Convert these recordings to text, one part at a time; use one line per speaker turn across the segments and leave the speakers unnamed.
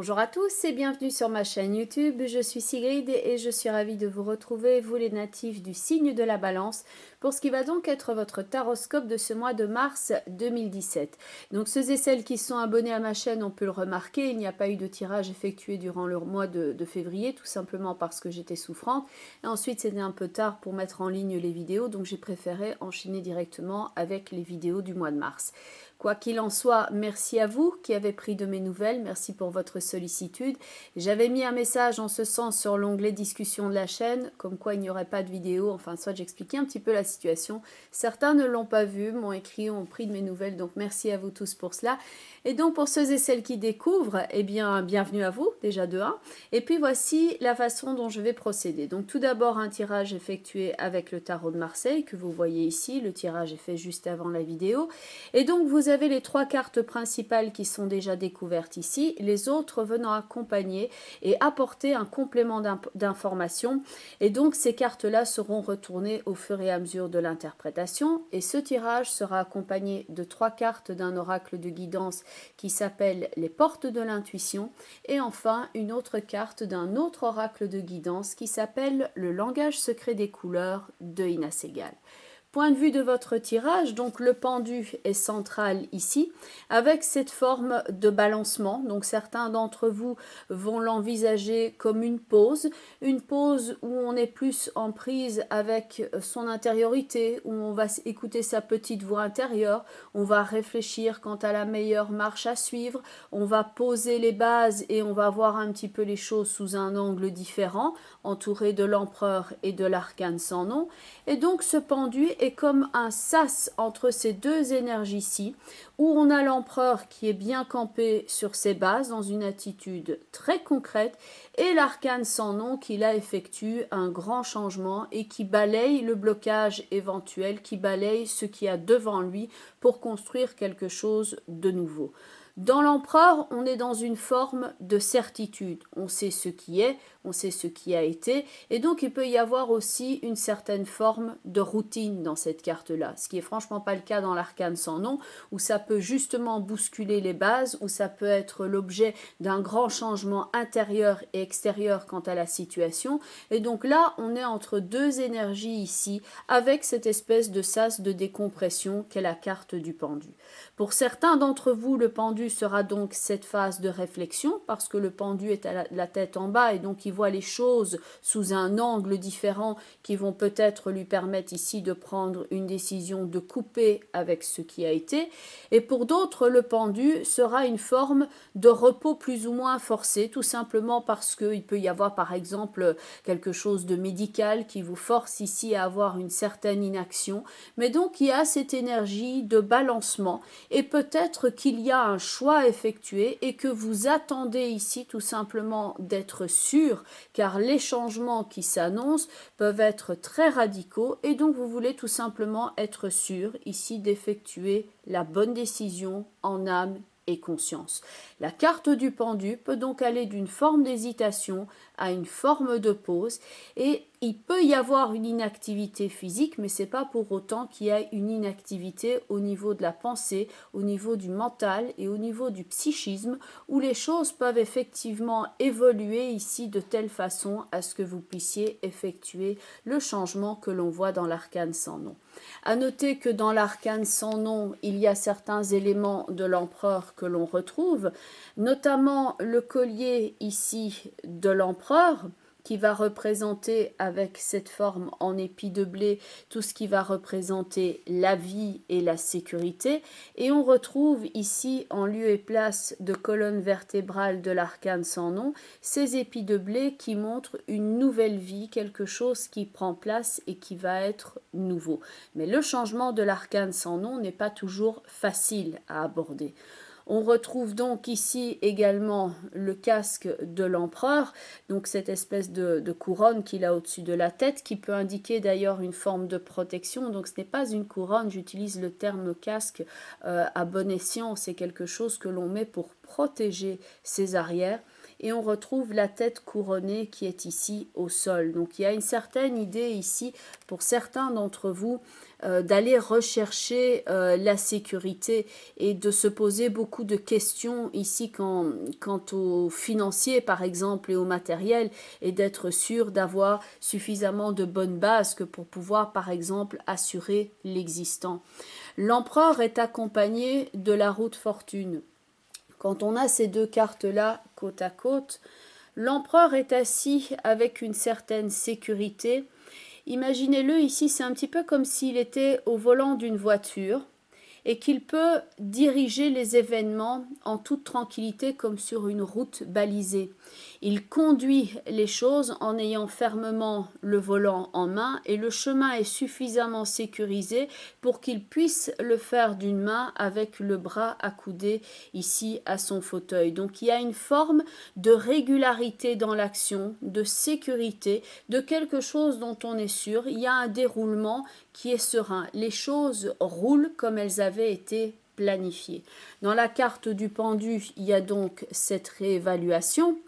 Bonjour à tous et bienvenue sur ma chaîne YouTube, je suis Sigrid et je suis ravie de vous retrouver, vous les natifs du signe de la Balance, pour ce qui va donc être votre taroscope de ce mois de mars 2017. Donc ceux et celles qui sont abonnés à ma chaîne ont pu le remarquer, il n'y a pas eu de tirage effectué durant le mois de février, tout simplement parce que j'étais souffrante. Et ensuite c'était un peu tard pour mettre en ligne les vidéos, donc j'ai préféré enchaîner directement avec les vidéos du mois de mars. Quoi qu'il en soit, merci à vous qui avez pris de mes nouvelles, merci pour votre sollicitude. J'avais mis un message en ce sens sur l'onglet discussion de la chaîne, comme quoi il n'y aurait pas de vidéo, enfin soit j'expliquais un petit peu la situation. Certains ne l'ont pas vu, m'ont écrit, ont pris de mes nouvelles, donc merci à vous tous pour cela. Et donc pour ceux et celles qui découvrent, eh bien bienvenue à vous, déjà de 1. Et puis voici la façon dont je vais procéder. Donc tout d'abord un tirage effectué avec le tarot de Marseille, que vous voyez ici, le tirage est fait juste avant la vidéo. Et donc vous avez les 3 cartes principales qui sont déjà découvertes ici, les autres venant accompagner et apporter un complément d'information. Et donc ces cartes-là seront retournées au fur et à mesure de l'interprétation. Et ce tirage sera accompagné de 3 cartes d'un oracle de guidance qui s'appelle les portes de l'intuition. Et enfin une autre carte d'un autre oracle de guidance qui s'appelle le langage secret des couleurs de Ina Segal. Point de vue de votre tirage, donc le pendu est central ici, avec cette forme de balancement. Donc certains d'entre vous vont l'envisager comme une pause où on est plus en prise avec son intériorité, où on va écouter sa petite voix intérieure, on va réfléchir quant à la meilleure marche à suivre, on va poser les bases et on va voir un petit peu les choses sous un angle différent, entouré de l'empereur et de l'arcane sans nom. Et donc ce pendu est comme un sas entre ces deux énergies-ci, où on a l'empereur qui est bien campé sur ses bases dans une attitude très concrète, et l'arcane sans nom qui là effectue un grand changement et qui balaye le blocage éventuel, qui balaye ce qu'il y a devant lui pour construire quelque chose de nouveau. Dans l'empereur, on est dans une forme de certitude. On sait ce qui est, on sait ce qui a été, et donc il peut y avoir aussi une certaine forme de routine dans cette carte-là, ce qui est franchement pas le cas dans l'arcane sans nom, où ça peut justement bousculer les bases, où ça peut être l'objet d'un grand changement intérieur et extérieur quant à la situation. Et donc là, on est entre deux énergies ici, avec cette espèce de sas de décompression qu'est la carte du pendu. Pour certains d'entre vous, le pendu sera donc cette phase de réflexion, parce que le pendu est à la tête en bas et donc il voit les choses sous un angle différent qui vont peut-être lui permettre ici de prendre une décision de couper avec ce qui a été. Et pour d'autres, le pendu sera une forme de repos plus ou moins forcé, tout simplement parce qu'il peut y avoir par exemple quelque chose de médical qui vous force ici à avoir une certaine inaction. Mais donc il y a cette énergie de balancement et peut-être qu'il y a un choix à effectuer et que vous attendez ici tout simplement d'être sûr, car les changements qui s'annoncent peuvent être très radicaux et donc vous voulez tout simplement être sûr ici d'effectuer la bonne décision en âme et conscience. La carte du pendu peut donc aller d'une forme d'hésitation à une forme de pause et il peut y avoir une inactivité physique, mais ce n'est pas pour autant qu'il y a une inactivité au niveau de la pensée, au niveau du mental et au niveau du psychisme, où les choses peuvent effectivement évoluer ici de telle façon à ce que vous puissiez effectuer le changement que l'on voit dans l'arcane sans nom. À noter que dans l'arcane sans nom, il y a certains éléments de l'empereur que l'on retrouve, notamment le collier ici de l'empereur, qui va représenter avec cette forme en épi de blé tout ce qui va représenter la vie et la sécurité. Et on retrouve ici, en lieu et place de colonne vertébrale de l'arcane sans nom, ces épis de blé qui montrent une nouvelle vie, quelque chose qui prend place et qui va être nouveau. Mais le changement de l'arcane sans nom n'est pas toujours facile à aborder. On retrouve donc ici également le casque de l'empereur, donc cette espèce de couronne qu'il a au-dessus de la tête, qui peut indiquer d'ailleurs une forme de protection. Donc ce n'est pas une couronne, j'utilise le terme casque à bon escient, c'est quelque chose que l'on met pour protéger ses arrières. et on retrouve la tête couronnée qui est ici au sol. Donc il y a une certaine idée ici pour certains d'entre vous d'aller rechercher la sécurité et de se poser beaucoup de questions ici quant aux financiers par exemple et au matériel, et d'être sûr d'avoir suffisamment de bonnes bases que pour pouvoir par exemple assurer l'existant. L'empereur est accompagné de la roue de fortune. Quand on a ces deux cartes-là côte à côte, l'empereur est assis avec une certaine sécurité. Imaginez-le ici, c'est un petit peu comme s'il était au volant d'une voiture et qu'il peut diriger les événements en toute tranquillité comme sur une route balisée. Il conduit les choses en ayant fermement le volant en main et le chemin est suffisamment sécurisé pour qu'il puisse le faire d'une main avec le bras accoudé ici à son fauteuil. Donc il y a une forme de régularité dans l'action, de sécurité, de quelque chose dont on est sûr. Il y a un déroulement qui est serein. Les choses roulent comme elles avaient été planifiées. Dans la carte du pendu, il y a donc cette réévaluation.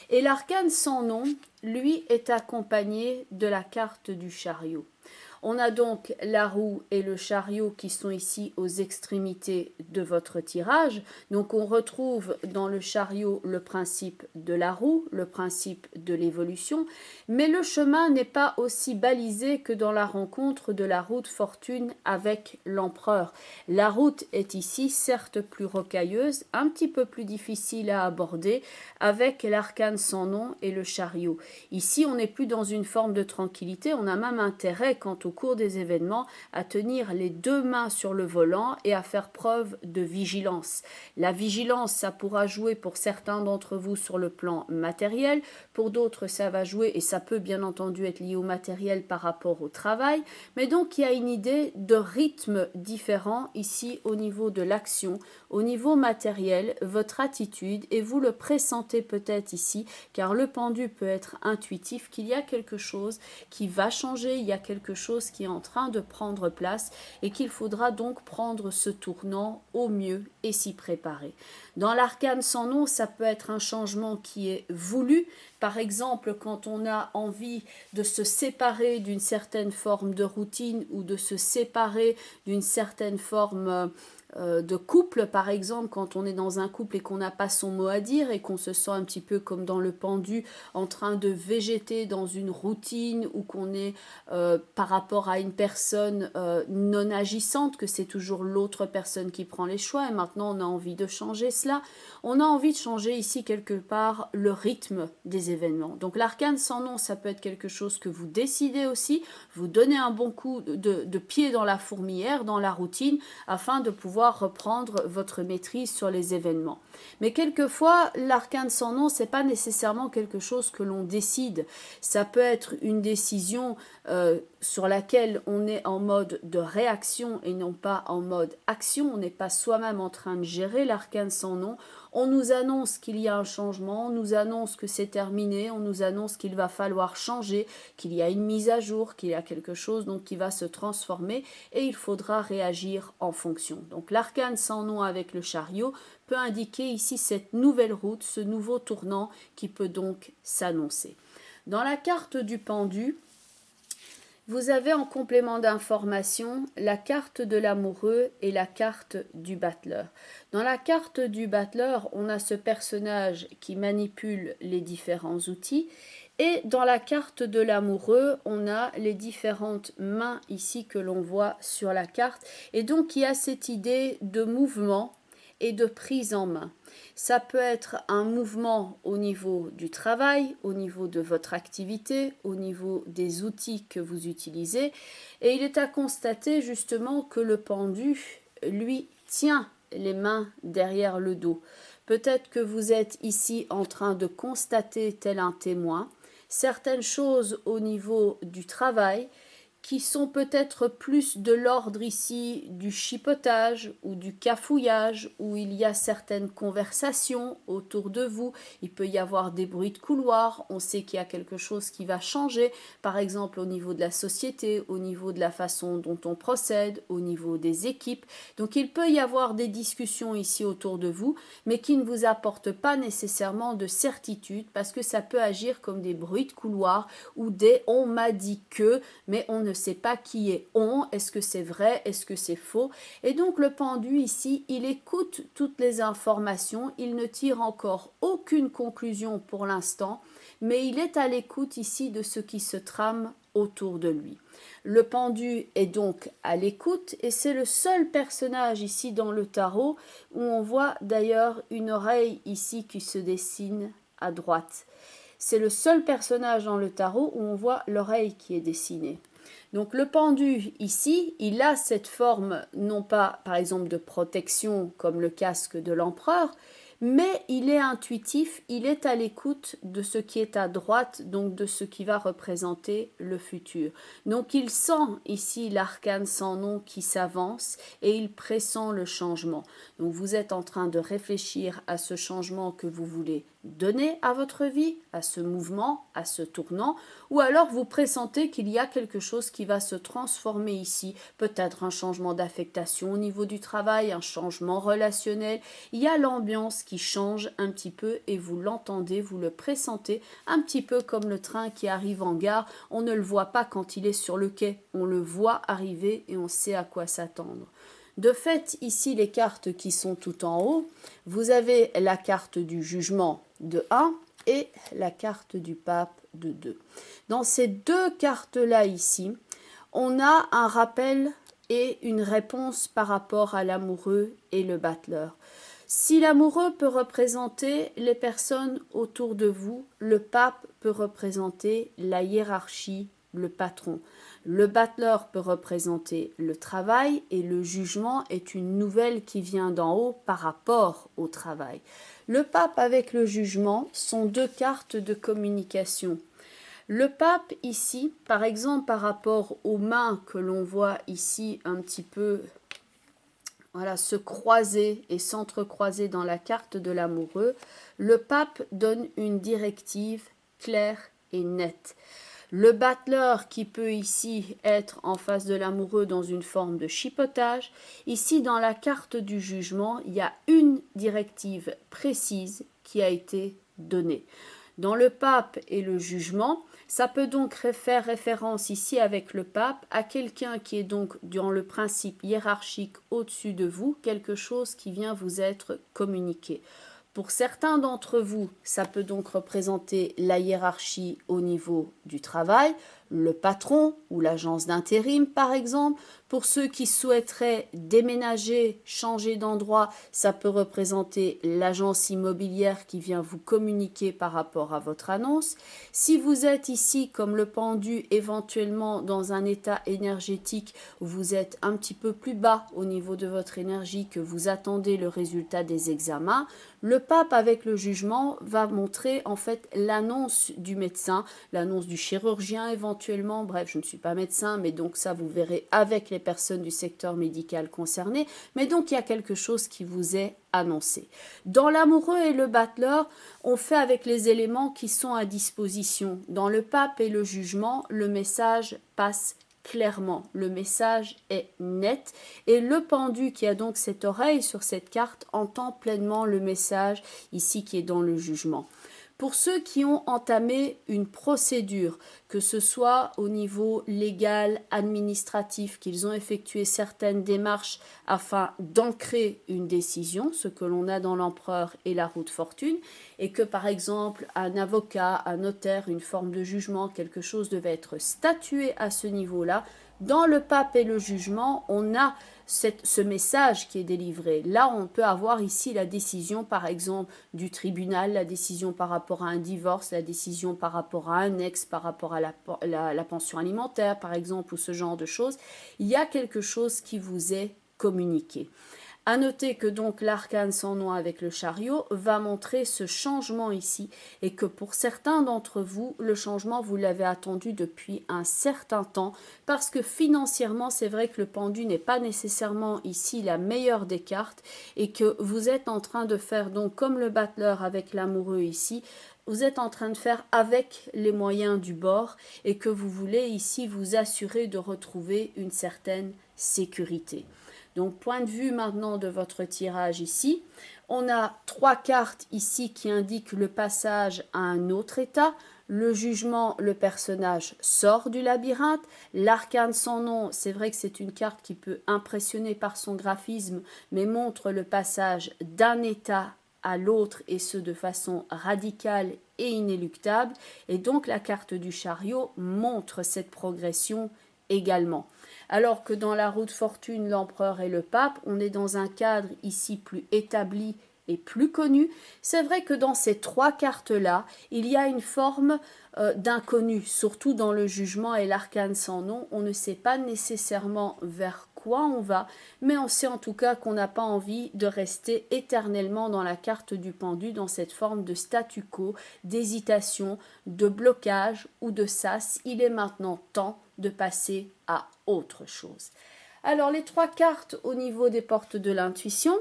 Et l'arcane sans nom, lui, est accompagné de la carte du chariot. On a donc la roue et le chariot qui sont ici aux extrémités de votre tirage. Donc on retrouve dans le chariot le principe de la roue, le principe de l'évolution, mais le chemin n'est pas aussi balisé que dans la rencontre de la roue de fortune avec l'empereur. La route est ici certes plus rocailleuse, un petit peu plus difficile à aborder avec l'arcane sans nom et le chariot. Ici on n'est plus dans une forme de tranquillité, on a même intérêt quant au cours des événements à tenir les deux mains sur le volant et à faire preuve de vigilance. La vigilance, ça pourra jouer pour certains d'entre vous sur le plan matériel, pour d'autres ça va jouer et ça peut bien entendu être lié au matériel par rapport au travail, mais donc il y a une idée de rythme différent ici au niveau de l'action, au niveau matériel, votre attitude, et vous le pressentez peut-être ici, car le pendu peut être intuitif, qu'il y a quelque chose qui va changer, il y a quelque chose qui est en train de prendre place et qu'il faudra donc prendre ce tournant au mieux et s'y préparer. Dans l'arcane sans nom, ça peut être un changement qui est voulu. Par exemple, quand on a envie de se séparer d'une certaine forme de routine ou de se séparer d'une certaine forme de couple, par exemple, quand on est dans un couple et qu'on n'a pas son mot à dire et qu'on se sent un petit peu comme dans le pendu en train de végéter dans une routine, ou qu'on est par rapport à une personne non agissante, que c'est toujours l'autre personne qui prend les choix et maintenant on a envie de changer cela. On a envie de changer ici quelque part le rythme des événements. Donc l'arcane sans nom, ça peut être quelque chose que vous décidez aussi, vous donnez un bon coup de pied dans la fourmilière, dans la routine, afin de pouvoir reprendre votre maîtrise sur les événements. Mais quelquefois, l'arcane sans nom, c'est pas nécessairement quelque chose que l'on décide. Ça peut être une décision sur laquelle on est en mode de réaction et non pas en mode action. On n'est pas soi-même en train de gérer l'arcane sans nom. On nous annonce qu'il y a un changement, on nous annonce que c'est terminé, on nous annonce qu'il va falloir changer, qu'il y a une mise à jour, qu'il y a quelque chose donc qui va se transformer et il faudra réagir en fonction. Donc l'arcane sans nom avec le chariot peut indiquer ici cette nouvelle route, ce nouveau tournant qui peut donc s'annoncer. Dans la carte du pendu, vous avez en complément d'information la carte de l'amoureux et la carte du battleur. Dans la carte du battleur, on a ce personnage qui manipule les différents outils. Et dans la carte de l'amoureux, on a les différentes mains ici que l'on voit sur la carte. Et donc, il y a cette idée de mouvement et de prise en main. Ça peut être un mouvement au niveau du travail, au niveau de votre activité, au niveau des outils que vous utilisez. Et il est à constater justement que le pendu, lui, tient les mains derrière le dos. Peut-être que vous êtes ici en train de constater, tel un témoin, certaines choses au niveau du travail qui sont peut-être plus de l'ordre ici du chipotage ou du cafouillage, où il y a certaines conversations autour de vous. Il peut y avoir des bruits de couloir, on sait qu'il y a quelque chose qui va changer, par exemple au niveau de la société, au niveau de la façon dont on procède, au niveau des équipes. Donc il peut y avoir des discussions ici autour de vous, mais qui ne vous apportent pas nécessairement de certitude, parce que ça peut agir comme des bruits de couloir ou des on m'a dit que, mais on ne sait pas qui est on, est-ce que c'est vrai, est-ce que c'est faux. Et donc le pendu ici, il écoute toutes les informations, il ne tire encore aucune conclusion pour l'instant, mais il est à l'écoute ici de ce qui se trame autour de lui. Le pendu est donc à l'écoute et c'est le seul personnage ici dans le tarot où on voit d'ailleurs une oreille ici qui se dessine à droite. C'est le seul personnage dans le tarot où on voit l'oreille qui est dessinée. Donc le pendu ici, il a cette forme non pas par exemple de protection comme le casque de l'empereur, mais il est intuitif, il est à l'écoute de ce qui est à droite, donc de ce qui va représenter le futur. Donc il sent ici l'arcane sans nom qui s'avance et il pressent le changement. Donc vous êtes en train de réfléchir à ce changement que vous voulez donner à votre vie, à ce mouvement, à ce tournant, ou alors vous pressentez qu'il y a quelque chose qui va se transformer ici, peut-être un changement d'affectation au niveau du travail, un changement relationnel. Il y a l'ambiance qui change un petit peu et vous l'entendez, vous le pressentez, un petit peu comme le train qui arrive en gare. On ne le voit pas quand il est sur le quai, on le voit arriver et on sait à quoi s'attendre. De fait, ici, les cartes qui sont tout en haut, vous avez la carte du jugement de 1 et la carte du pape de 2. Dans ces deux cartes-là ici, on a un rappel et une réponse par rapport à l'amoureux et le battleur. Si l'amoureux peut représenter les personnes autour de vous, le pape peut représenter la hiérarchie, le patron. Le battleur peut représenter le travail et le jugement est une nouvelle qui vient d'en haut par rapport au travail. Le pape avec le jugement sont deux cartes de communication. Le pape ici, par exemple par rapport aux mains que l'on voit ici un petit peu voilà, se croiser et s'entrecroiser dans la carte de l'amoureux, le pape donne une directive claire et nette. Le battleur qui peut ici être en face de l'amoureux dans une forme de chipotage, ici dans la carte du jugement, il y a une directive précise qui a été donnée. Dans le pape et le jugement, ça peut donc faire référence ici avec le pape à quelqu'un qui est donc dans le principe hiérarchique au-dessus de vous, quelque chose qui vient vous être communiqué. Pour certains d'entre vous, ça peut donc représenter la hiérarchie au niveau du travail, le patron ou l'agence d'intérim par exemple. Pour ceux qui souhaiteraient déménager, changer d'endroit, ça peut représenter l'agence immobilière qui vient vous communiquer par rapport à votre annonce. Si vous êtes ici comme le pendu éventuellement dans un état énergétique où vous êtes un petit peu plus bas au niveau de votre énergie, que vous attendez le résultat des examens, le pape avec le jugement va montrer en fait l'annonce du médecin, l'annonce du chirurgien éventuellement, bref je ne suis pas médecin mais donc ça vous verrez avec les personnes du secteur médical concerné, mais donc il y a quelque chose qui vous est annoncé. Dans l'amoureux et le battleur, on fait avec les éléments qui sont à disposition. Dans le pape et le jugement, le message passe clairement, le message est net et le pendu qui a donc cette oreille sur cette carte entend pleinement le message ici qui est dans le jugement. Pour ceux qui ont entamé une procédure, que ce soit au niveau légal, administratif, qu'ils ont effectué certaines démarches afin d'ancrer une décision, ce que l'on a dans l'empereur et la roue de fortune, et que par exemple un avocat, un notaire, une forme de jugement, quelque chose devait être statué à ce niveau-là, dans le pape et le jugement, on a ce message qui est délivré. Là, on peut avoir ici la décision, par exemple, du tribunal, la décision par rapport à un divorce, la décision par rapport à un ex, par rapport à la pension alimentaire, par exemple, ou ce genre de choses. Il y a quelque chose qui vous est communiqué. À noter que donc l'arcane sans nom avec le chariot va montrer ce changement ici et que pour certains d'entre vous, le changement, vous l'avez attendu depuis un certain temps parce que financièrement, c'est vrai que le pendu n'est pas nécessairement ici la meilleure des cartes et que vous êtes en train de faire donc comme le battleur avec l'amoureux ici, vous êtes en train de faire avec les moyens du bord et que vous voulez ici vous assurer de retrouver une certaine sécurité. Donc, point de vue maintenant de votre tirage ici, on a 3 cartes ici qui indiquent le passage à un autre état. Le jugement, le personnage sort du labyrinthe. L'arcane sans nom, c'est vrai que c'est une carte qui peut impressionner par son graphisme, mais montre le passage d'un état à l'autre et ce de façon radicale et inéluctable. Et donc la carte du chariot montre cette progression également. Alors que dans la roue de fortune, l'empereur et le pape, on est dans un cadre ici plus établi et plus connu. C'est vrai que dans ces 3 cartes-là, il y a une forme d'inconnu, surtout dans le jugement et l'arcane sans nom. On ne sait pas nécessairement vers quoi on va, mais on sait en tout cas qu'on n'a pas envie de rester éternellement dans la carte du pendu, dans cette forme de statu quo, d'hésitation, de blocage ou de sas. Il est maintenant temps de passer à autre chose. Alors les 3 cartes au niveau des portes de l'intuition.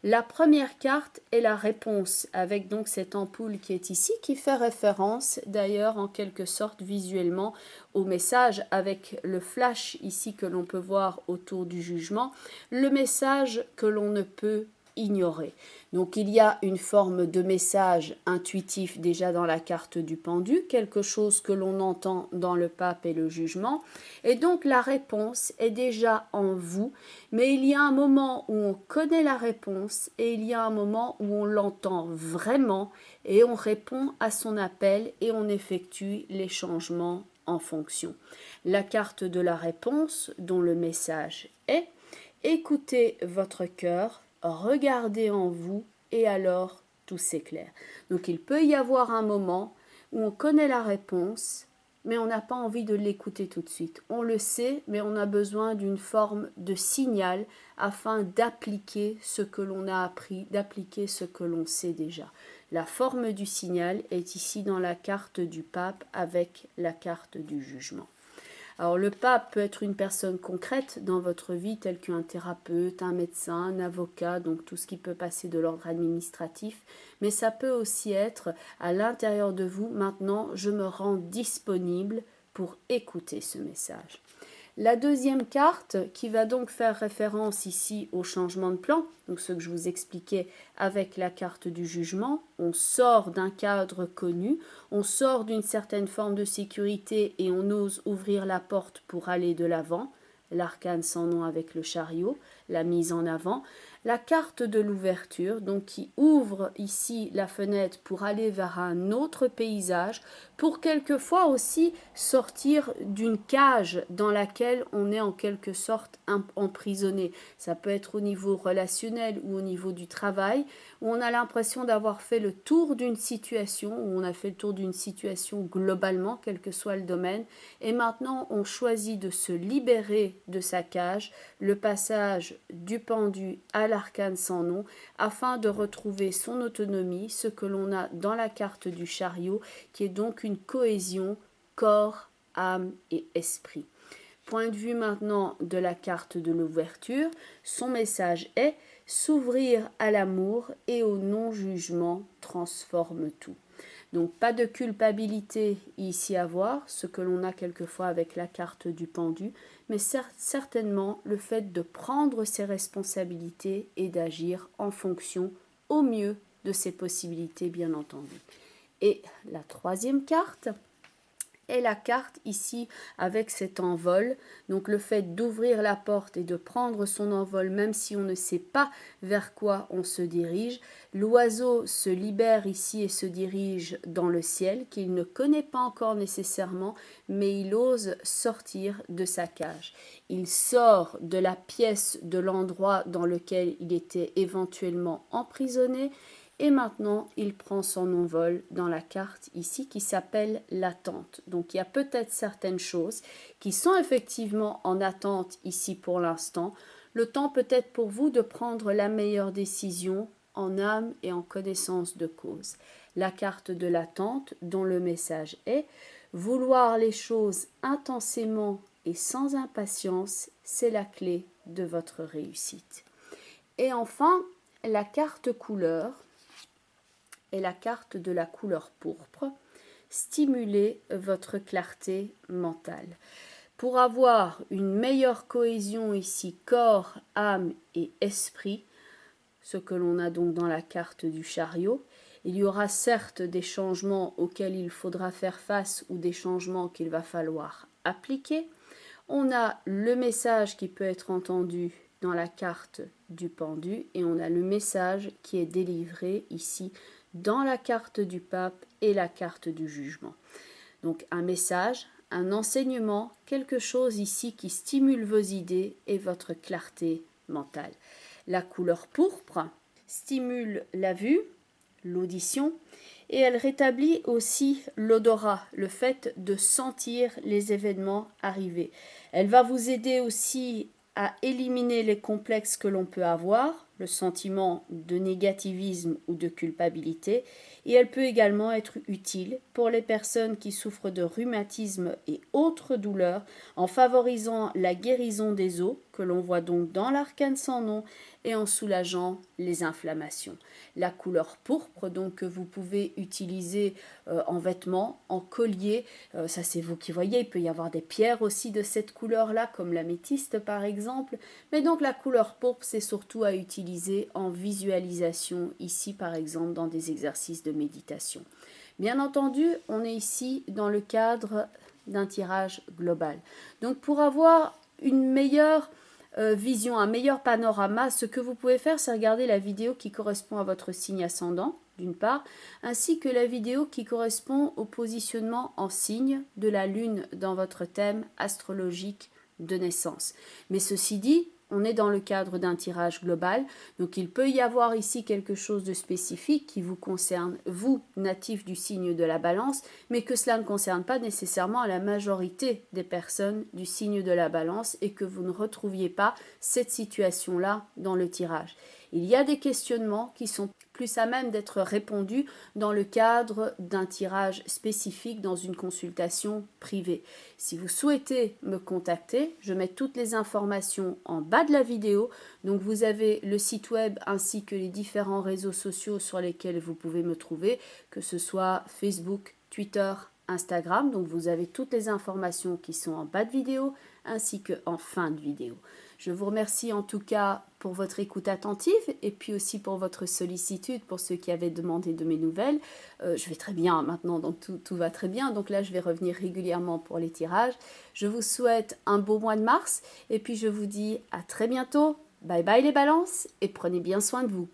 La première carte est la réponse avec donc cette ampoule qui est ici, qui fait référence d'ailleurs en quelque sorte visuellement au message avec le flash ici que l'on peut voir autour du jugement, le message que l'on ne peut ignorer. Donc il y a une forme de message intuitif déjà dans la carte du pendu, quelque chose que l'on entend dans le pape et le jugement, et donc la réponse est déjà en vous, mais il y a un moment où on connaît la réponse et il y a un moment où on l'entend vraiment et on répond à son appel et on effectue les changements en fonction. La carte de la réponse, dont le message est « Écoutez votre cœur, regardez en vous et alors tout s'éclaire ». Donc il peut y avoir un moment où on connaît la réponse, mais on n'a pas envie de l'écouter tout de suite. On le sait, mais on a besoin d'une forme de signal afin d'appliquer ce que l'on a appris, d'appliquer ce que l'on sait déjà. La forme du signal est ici dans la carte du pape avec la carte du jugement. Alors le pape peut être une personne concrète dans votre vie, telle qu'un thérapeute, un médecin, un avocat, donc tout ce qui peut passer de l'ordre administratif, mais ça peut aussi être à l'intérieur de vous, maintenant je me rends disponible pour écouter ce message. La deuxième carte, qui va donc faire référence ici au changement de plan, donc ce que je vous expliquais avec la carte du jugement, on sort d'un cadre connu, on sort d'une certaine forme de sécurité et on ose ouvrir la porte pour aller de l'avant, l'arcane sans nom avec le chariot, la mise en avant, la carte de l'ouverture, donc qui ouvre ici la fenêtre pour aller vers un autre paysage, pour quelquefois aussi sortir d'une cage dans laquelle on est en quelque sorte emprisonné. Ça peut être au niveau relationnel ou au niveau du travail, où on a l'impression d'avoir fait le tour d'une situation, où on a fait le tour d'une situation globalement, quel que soit le domaine, et maintenant on choisit de se libérer de sa cage, le passage du pendu à l'arcane sans nom, afin de retrouver son autonomie, ce que l'on a dans la carte du chariot, qui est donc une cohésion corps, âme et esprit. Point de vue maintenant de la carte de l'ouverture, son message est « S'ouvrir à l'amour et au non-jugement transforme tout ». Donc pas de culpabilité ici à voir, ce que l'on a quelquefois avec la carte du pendu, mais certainement le fait de prendre ses responsabilités et d'agir en fonction au mieux de ses possibilités bien entendu. Et la troisième carte est la carte ici avec cet envol, donc le fait d'ouvrir la porte et de prendre son envol même si on ne sait pas vers quoi on se dirige. L'oiseau se libère ici et se dirige dans le ciel qu'il ne connaît pas encore nécessairement, mais il ose sortir de sa cage. Il sort de la pièce, de l'endroit dans lequel il était éventuellement emprisonné Et maintenant, il prend son envol dans la carte ici qui s'appelle l'attente. Donc, il y a peut-être certaines choses qui sont effectivement en attente ici pour l'instant. Le temps peut-être pour vous de prendre la meilleure décision en âme et en connaissance de cause. La carte de l'attente dont le message est « Vouloir les choses intensément et sans impatience, c'est la clé de votre réussite. » Et enfin, la carte couleur est la carte de la couleur pourpre. Stimuler votre clarté mentale. Pour avoir une meilleure cohésion ici, corps, âme et esprit, ce que l'on a donc dans la carte du chariot, il y aura certes des changements auxquels il faudra faire face ou des changements qu'il va falloir appliquer. On a le message qui peut être entendu dans la carte du pendu et on a le message qui est délivré ici dans la carte du pape et la carte du jugement. Donc un message, un enseignement, quelque chose ici qui stimule vos idées et votre clarté mentale. La couleur pourpre stimule la vue, l'audition, et elle rétablit aussi l'odorat, le fait de sentir les événements arriver. Elle va vous aider aussi à éliminer les complexes que l'on peut avoir, le sentiment de négativisme ou de culpabilité, et elle peut également être utile pour les personnes qui souffrent de rhumatisme et autres douleurs en favorisant la guérison des os, que l'on voit donc dans l'arcane sans nom, et en soulageant les inflammations. La couleur pourpre donc que vous pouvez utiliser en vêtements, en collier, ça c'est vous qui voyez, il peut y avoir des pierres aussi de cette couleur-là, comme l'améthyste par exemple, mais donc la couleur pourpre c'est surtout à utiliser en visualisation, ici par exemple dans des exercices de méditation. Bien entendu, on est ici dans le cadre d'un tirage global. Donc pour avoir une meilleure vision, un meilleur panorama, ce que vous pouvez faire, c'est regarder la vidéo qui correspond à votre signe ascendant, d'une part, ainsi que la vidéo qui correspond au positionnement en signe de la Lune dans votre thème astrologique de naissance. Mais ceci dit, on est dans le cadre d'un tirage global, donc il peut y avoir ici quelque chose de spécifique qui vous concerne, vous, natif du signe de la Balance, mais que cela ne concerne pas nécessairement la majorité des personnes du signe de la Balance et que vous ne retrouviez pas cette situation-là dans le tirage. Il y a des questionnements qui sont plus à même d'être répondus dans le cadre d'un tirage spécifique dans une consultation privée. Si vous souhaitez me contacter, je mets toutes les informations en bas de la vidéo. Donc vous avez le site web ainsi que les différents réseaux sociaux sur lesquels vous pouvez me trouver, que ce soit Facebook, Twitter, Instagram. Donc vous avez toutes les informations qui sont en bas de vidéo ainsi qu'en fin de vidéo. Je vous remercie en tout cas pour votre écoute attentive et puis aussi pour votre sollicitude pour ceux qui avaient demandé de mes nouvelles. Je vais très bien maintenant, donc tout va très bien. Donc là, je vais revenir régulièrement pour les tirages. Je vous souhaite un beau mois de mars et puis je vous dis à très bientôt. Bye bye les balances et prenez bien soin de vous.